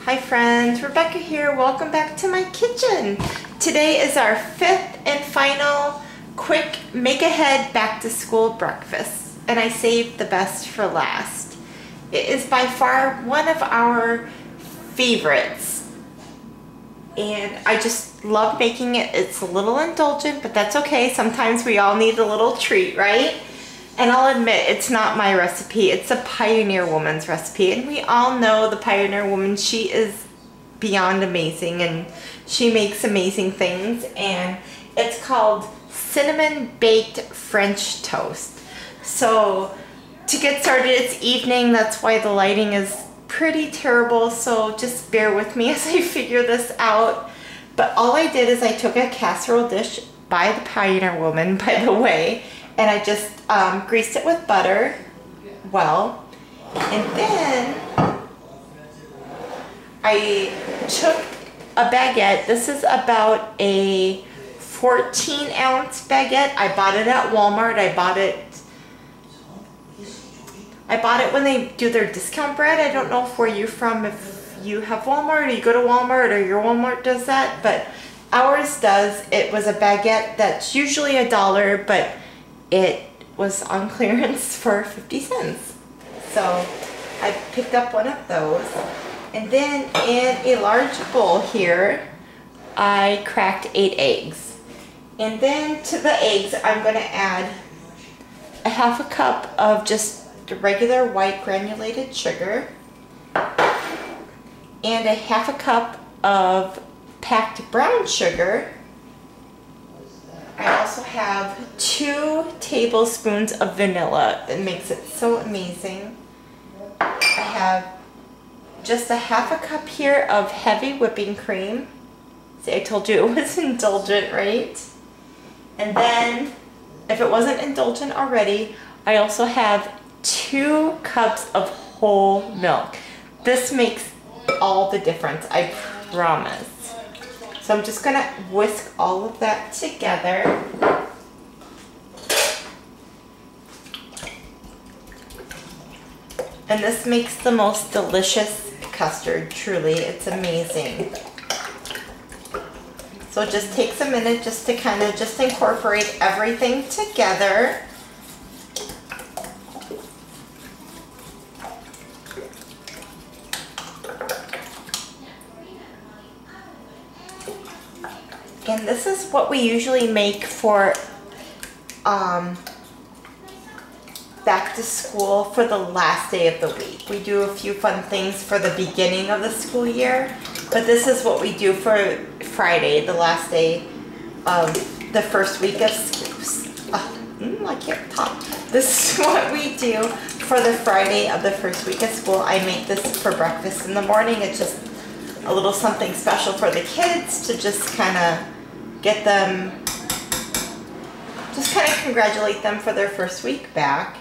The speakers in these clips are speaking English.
Hi friends, Rebecca here. Welcome back to my kitchen. Today is our fifth and final quick make-ahead back-to-school breakfast, and I saved the best for last. It is by far one of our favorites, and I just love making it. It's a little indulgent, but that's okay. Sometimes we all need a little treat, right? And I'll admit, it's not my recipe. It's a Pioneer Woman's recipe. And we all know the Pioneer Woman. She is beyond amazing, and she makes amazing things. And it's called Cinnamon Baked French Toast. So to get started, it's evening. That's why the lighting is pretty terrible. So just bear with me as I figure this out. But all I did is I took a casserole dish by the Pioneer Woman, by the way, and I just greased it with butter well, and then I took a baguette. This is about a 14-ounce baguette. I bought it at Walmart. I bought it when they do their discount bread. I don't know if where you're from, if you have Walmart or you go to Walmart or your Walmart does that, but ours does. It was a baguette that's usually $1, but it was on clearance for 50 cents. So I picked up one of those. And then in a large bowl here, I cracked 8 eggs. And then to the eggs, I'm going to add a half a cup of just regular white granulated sugar and a half a cup of packed brown sugar. I also have 2 tablespoons of vanilla. It makes it so amazing. I have just a half a cup here of heavy whipping cream. See, I told you it was indulgent, right? And then, if it wasn't indulgent already, I also have 2 cups of whole milk. This makes all the difference, I promise. So I'm just gonna whisk all of that together. And this makes the most delicious custard, truly. It's amazing. So it just takes a minute just to kind of just incorporate everything together. And this is what we usually make for back to school for the last day of the week. We do a few fun things for the beginning of the school year, but this is what we do for Friday, the last day of the first week of I can't talk. This is what we do for the Friday of the first week of school. I make this for breakfast in the morning. It's just a little something special for the kids to just kind of get them, just kind of congratulate them for their first week back.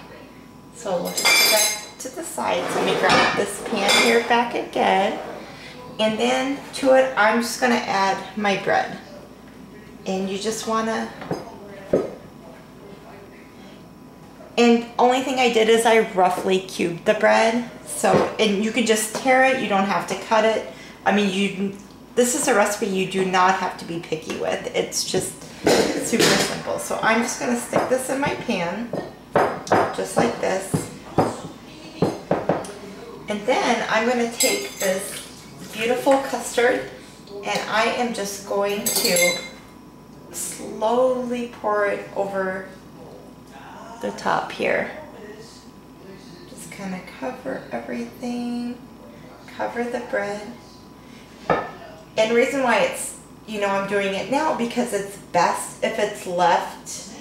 So we'll just put that to the side. So let me grab this pan here back again. And then to it, I'm just going to add my bread. And you just want to, and only thing I did is I roughly cubed the bread. So, and you can just tear it, you don't have to cut it. I mean, this is a recipe you do not have to be picky with. It's just super simple. So I'm just going to stick this in my pan, just like this. And then I'm going to take this beautiful custard, and I am just going to slowly pour it over the top here. Just kind of cover everything, cover the bread. And the reason why it's, I'm doing it now, because it's best if it's left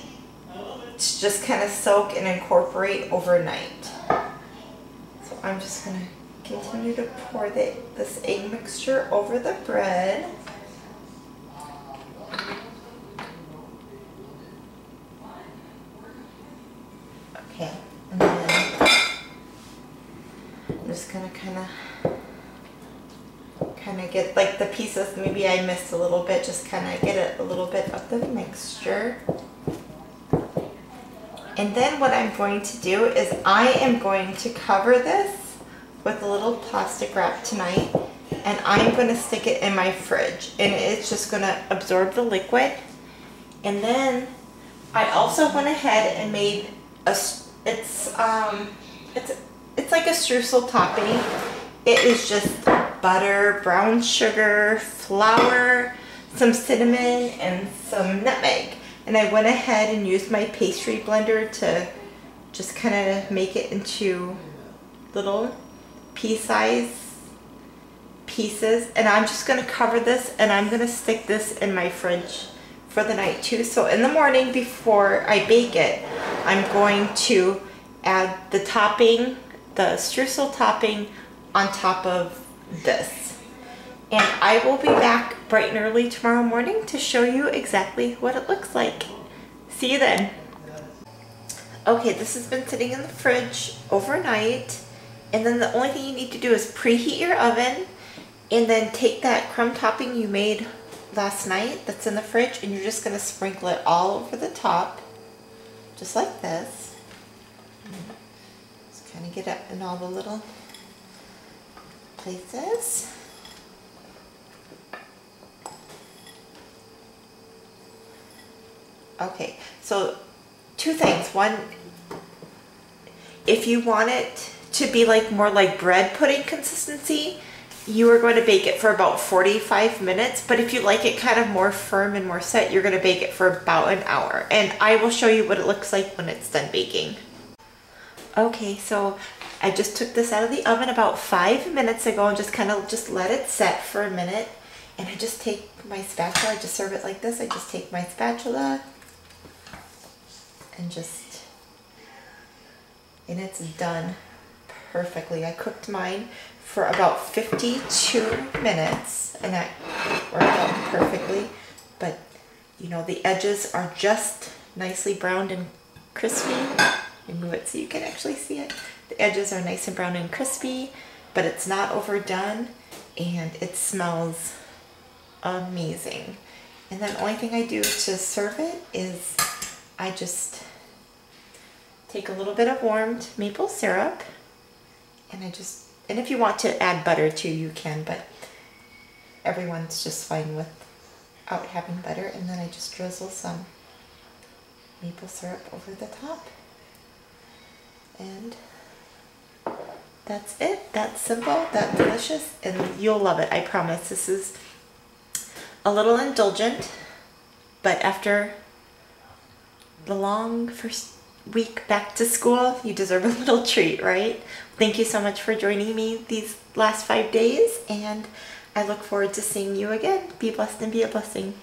to just kind of soak and incorporate overnight. So I'm just going to continue to pour this egg mixture over the bread. Okay, and then I'm just going to kind of get like the pieces, maybe I missed a little bit, just kind of get a little bit of the mixture. And then what I'm going to do is I am going to cover this with a little plastic wrap tonight, and I'm going to stick it in my fridge, and it's just going to absorb the liquid. And then I also went ahead and made it's like a streusel topping. It is just butter, brown sugar, flour, some cinnamon, and some nutmeg. And I went ahead and used my pastry blender to just kind of make it into little pea-size pieces. And I'm just going to cover this, and I'm going to stick this in my fridge for the night too. So in the morning before I bake it, I'm going to add the topping, the streusel topping, on top of this. And I will be back bright and early tomorrow morning to show you exactly what it looks like. See you then. Okay, this has been sitting in the fridge overnight, and then the only thing you need to do is preheat your oven, and then take that crumb topping you made last night that's in the fridge, and you're just going to sprinkle it all over the top, just like this. Just kind of get it in all the little places. Okay, so two things. One, if you want it to be like more like bread pudding consistency, you are going to bake it for about 45 minutes. But if you like it kind of more firm and more set, you're going to bake it for about an hour. And I will show you what it looks like when it's done baking. Okay, so I just took this out of the oven about 5 minutes ago and just kind of just let it set for a minute. And I just take my spatula, I just serve it like this. I just take my spatula and it's done perfectly. I cooked mine for about 52 minutes and that worked out perfectly. But you know, the edges are just nicely browned and crispy. Let me move it so you can actually see it. The edges are nice and brown and crispy, but it's not overdone, and it smells amazing. And then the only thing I do to serve it is I just take a little bit of warmed maple syrup, and and if you want to add butter too, you can, but everyone's just fine without having butter. And then I just drizzle some maple syrup over the top. And that's it. That's simple, that's delicious, and you'll love it. I promise. This is a little indulgent, but after the long first week back to school, you deserve a little treat, right? Thank you so much for joining me these last 5 days, and I look forward to seeing you again. Be blessed and be a blessing.